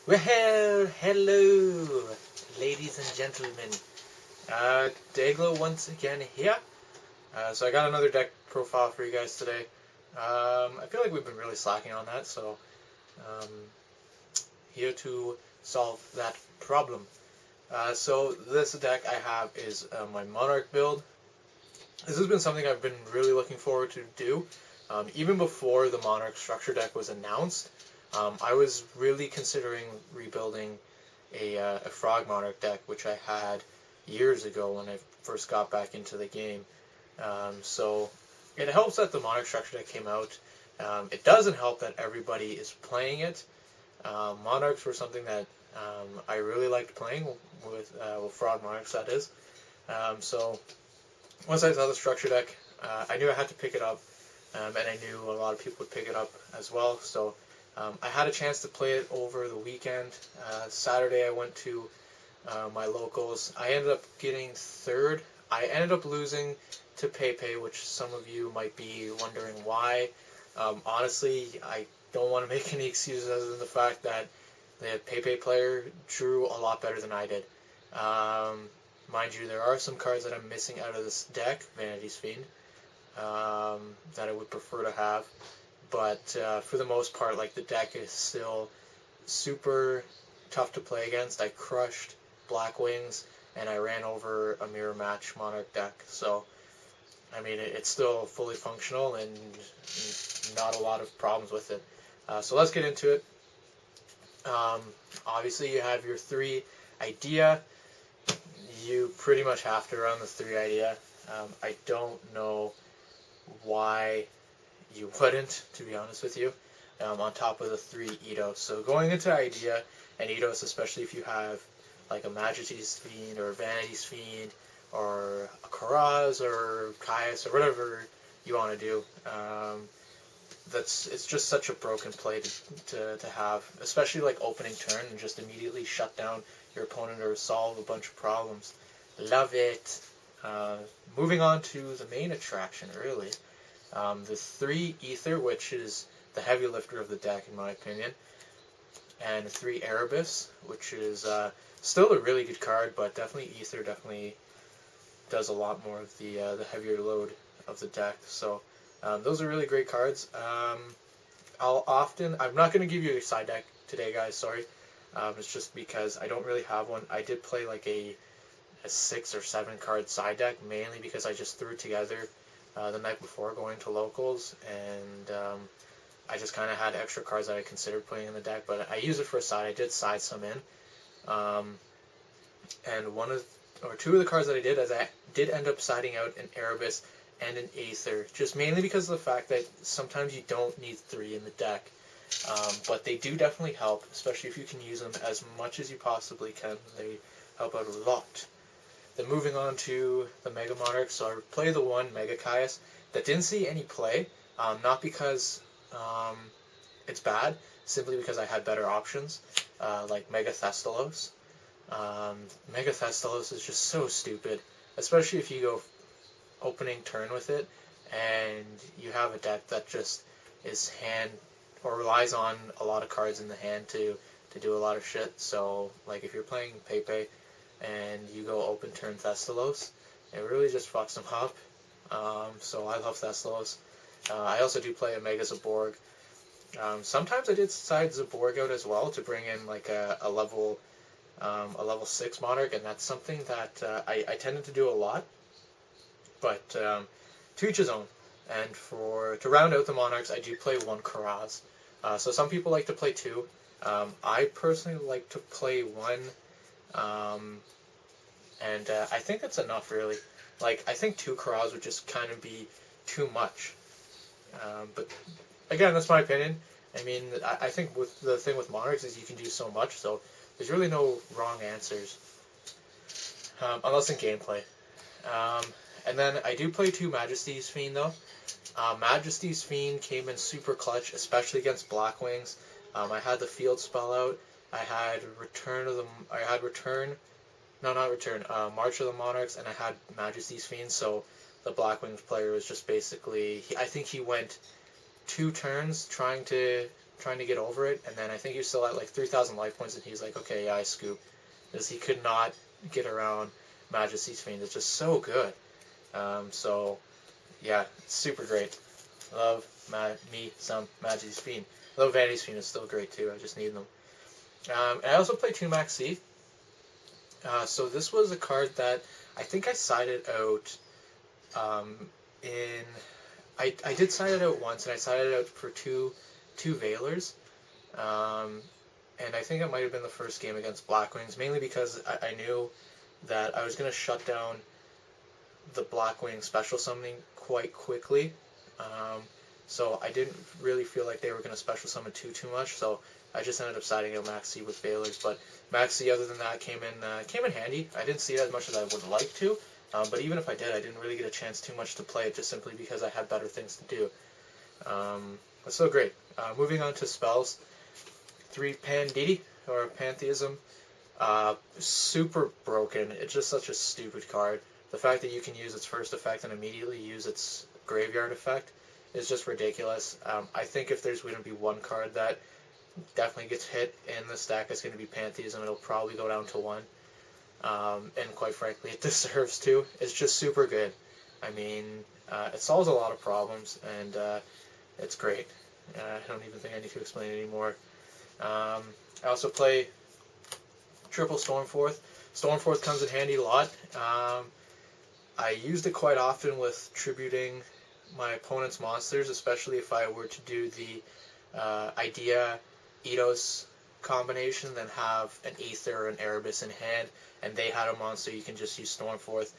Well, hello, ladies and gentlemen. Dayglow once again here. So I got another deck profile for you guys today. I feel like we've been really slacking on that, so um, here to solve that problem. So this deck I have is my Monarch build. This has been something I've been really looking forward to do. Even before the Monarch structure deck was announced, I was really considering rebuilding a Frog Monarch deck, which I had years ago when I first got back into the game. So it helps that the Monarch structure deck came out. It doesn't help that everybody is playing it. Monarchs were something that I really liked playing with Frog Monarchs, that is. So once I saw the structure deck, I knew I had to pick it up, and I knew a lot of people would pick it up as well. So I had a chance to play it over the weekend. Saturday I went to my locals. I ended up getting third. I ended up losing to Pepe, which some of you might be wondering why. Honestly, I don't want to make any excuses other than the fact that the Pepe player drew a lot better than I did. Mind you, there are some cards that I'm missing out of this deck, Vanity's Fiend, that I would prefer to have. But for the most part, like, the deck is still super tough to play against. I crushed Black Wings, and I ran over a mirror match Monarch deck. So, I mean, it's still fully functional and not a lot of problems with it. So let's get into it. Obviously, you have your 3 idea. You pretty much have to run the 3 idea. I don't know why you wouldn't, to be honest with you, on top of the 3 Eidos. So going into idea and Eidos, especially if you have like a Majesty's Fiend or a Vanity's Fiend or a Karaz or Caius or whatever you want to do, it's just such a broken play to have, especially like opening turn and just immediately shut down your opponent or solve a bunch of problems. Love it. Moving on to the main attraction, really. The 3 Ether, which is the heavy lifter of the deck in my opinion, and 3 Erebus, which is still a really good card, but definitely Ether definitely does a lot more of the heavier load of the deck. So those are really great cards. I'm not going to give you a side deck today, guys, sorry. It's just because I don't really have one. I did play like a 6 or 7 card side deck, mainly because I just threw it together the night before going to locals, and I just kind of had extra cards that I considered putting in the deck, but I used it for a side. I did side some in. And 2 of the cards that I did, as I did end up siding out an Erebus and an Aether, just mainly because of the fact that sometimes you don't need 3 in the deck. But they do definitely help, especially if you can use them as much as you possibly can. They help out a lot. Then moving on to the Mega Monarch, so I play the 1 Mega Caius that didn't see any play, not because it's bad, simply because I had better options, like Mega Thestalos. Mega Thestalos is just so stupid, especially if you go opening turn with it, and you have a deck that just is relies on a lot of cards in the hand to do a lot of shit. So, like, if you're playing Pepe and you go open turn Thestalos, it really just fucks them up. So I love Thestalos. I also do play a Mega Zaborg. Sometimes I did side Zaborg out as well to bring in like a level 6 Monarch, and that's something that I tended to do a lot. But to each his own. And to round out the Monarchs, I do play 1 Karaz. So some people like to play 2. I personally like to play 1. And I think that's enough, really. Like, I think 2 Karaz would just kind of be too much. But again, that's my opinion. I mean, I think the thing with Monarchs is you can do so much, so there's really no wrong answers, unless in gameplay. And then I do play 2 Majesty's Fiend, though. Majesty's Fiend came in super clutch, especially against Black Wings. I had the field spell out. I had March of the Monarchs, and I had Majesty's Fiend, so the Black Wings player was just basically, I think he went 2 turns trying to trying to get over it, and then I think he was still at like 3,000 life points, and he's like, okay, yeah, I scoop, because he could not get around Majesty's Fiend. It's just so good. So yeah, it's super great. Love me some Majesty's Fiend. Though Vanity's Fiend is still great too. I just need them. And I also play 2 Max C. So this was a card that I think I sided out I did side it out once, and I sided out for two Veilers. And I think it might have been the first game against Blackwings, mainly because I knew that I was going to shut down the Blackwing special summoning quite quickly. So I didn't really feel like they were going to special summon too much, so I just ended up siding out Max C with Veilers. But Max C, other than that, came in handy. I didn't see it as much as I would like to, but even if I did, I didn't really get a chance too much to play it, just simply because I had better things to do. But still great. Moving on to spells. 3 Panditi, or Pantheism. Super broken. It's just such a stupid card. The fact that you can use its first effect and immediately use its graveyard effect is just ridiculous. I think if there's going to be one card that definitely gets hit in this deck, it's going to be Pantheism. It'll probably go down to 1. And quite frankly, it deserves to. It's just super good. I mean, it solves a lot of problems, and it's great. I don't even think I need to explain it anymore. I also play triple Stormforth. Stormforth comes in handy a lot. I used it quite often with tributing my opponent's monsters, especially if I were to do the Idea Eidos combination, then have an Aether or an Erebus in hand, and they had a monster. You can just use Stormforth,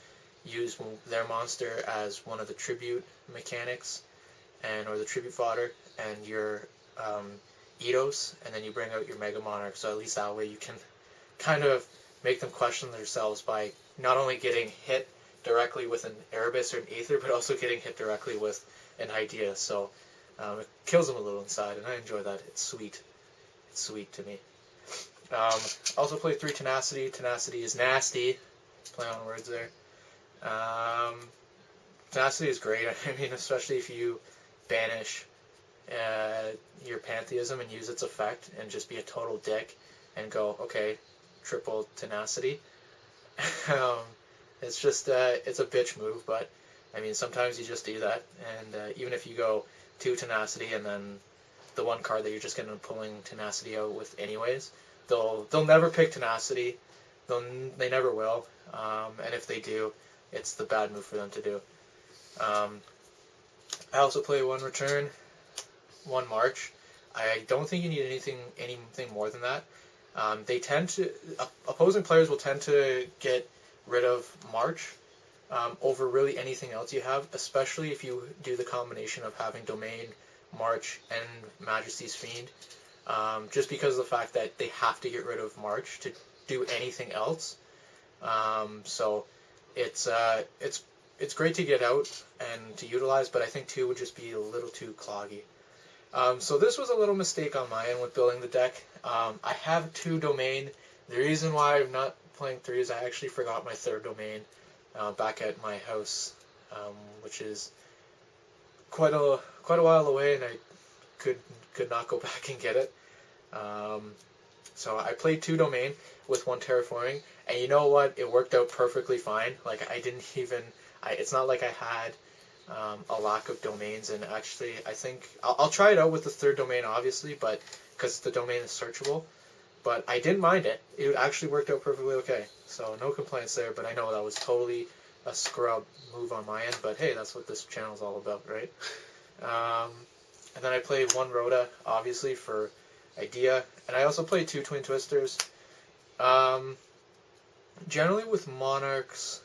use their monster as one of the tribute mechanics, or the tribute fodder, and your Eidos, and then you bring out your Mega Monarch, so at least that way you can kind of make them question themselves by not only getting hit directly with an Erebus or an Aether, but also getting hit directly with an Idea. So it kills them a little inside, and I enjoy that. It's sweet. It's sweet to me. Also play 3 Tenacity. Tenacity is nasty. Play on words there. Tenacity is great. I mean, especially if you banish your Pantheism and use its effect and just be a total dick and go, okay, triple Tenacity. It's just, it's a bitch move, but I mean, sometimes you just do that, and even if you go 2 Tenacity and then the one card that you're just going to pulling Tenacity out with anyways, they'll never pick Tenacity. They never will, and if they do, it's the bad move for them to do. I also play 1 Return, 1 March. I don't think you need anything more than that. They tend to, opposing players will tend to get rid of March over really anything else you have, especially if you do the combination of having Domain, March, and Majesty's Fiend, just because of the fact that they have to get rid of March to do anything else. So it's great to get out and to utilize, but I think 2 would just be a little too cloggy. So this was a little mistake on my end with building the deck. I have 2 Domain. The reason why I'm not playing 3 is I actually forgot my 3rd Domain back at my house, which is quite a while away, and I could not go back and get it. So I played 2 Domain with 1 Terraforming, and you know what? It worked out perfectly fine. Like, I didn't even... it's not like I had a lack of domains, and actually I think I'll try it out with the 3rd Domain, obviously, but because the domain is searchable, but I didn't mind it. It actually worked out perfectly okay, so no complaints there. But I know that was totally a scrub move on my end, but hey, that's what this channel is all about, right? And then I played 1 Rhoda, obviously, for Idea, and I also played 2 Twin Twisters. Generally with Monarchs,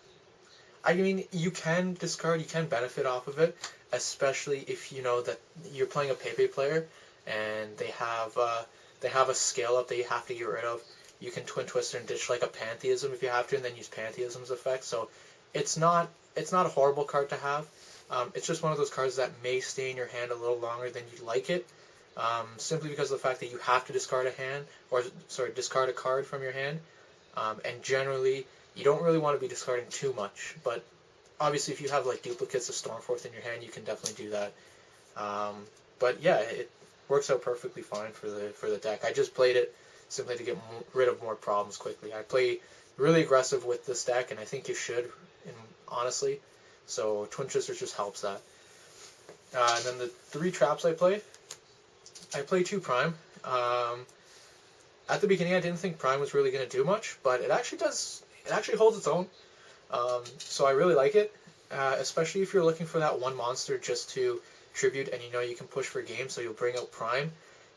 I mean, you can discard, you can benefit off of it, especially if you know that you're playing a Pepe player and they have a scale up that you have to get rid of. You can Twin Twister and ditch like a Pantheism if you have to, and then use Pantheism's effect. So it's not a horrible card to have. It's just one of those cards that may stay in your hand a little longer than you'd like it, simply because of the fact that you have to discard discard a card from your hand, and generally you don't really want to be discarding too much, but obviously if you have like duplicates of Stormforth in your hand, you can definitely do that. But yeah, works out perfectly fine for the deck. I just played it simply to get rid of more problems quickly. I play really aggressive with this deck, and I think you should, honestly. So Twin Twister just helps that. And then the 3 traps I play 2 Prime. At the beginning, I didn't think Prime was really going to do much, but it actually does. It actually holds its own. So I really like it, especially if you're looking for that one monster just to tribute, and you know you can push for game, so you'll bring out Prime,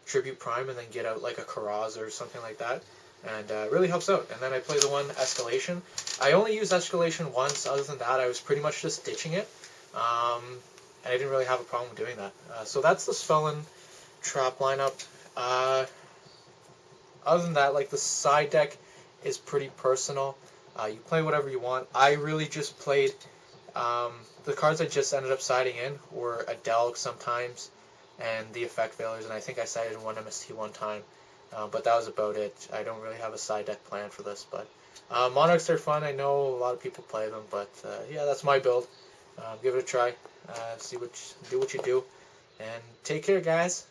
tribute Prime, and then get out like a Karaz or something like that, and it really helps out. And then I play the one Escalation. I only used Escalation once. Other than that, I was pretty much just ditching it, and I didn't really have a problem doing that. So that's the Spell and Trap lineup. Other than that, like, the side deck is pretty personal. You play whatever you want. I really just played, the cards I just ended up siding in were a Delg sometimes, and the Effect Failures, and I think I sided in one MST one time, but that was about it. I don't really have a side deck plan for this, but Monarchs, they're fun. I know a lot of people play them, but yeah, that's my build. Give it a try. Do what you do, and take care, guys.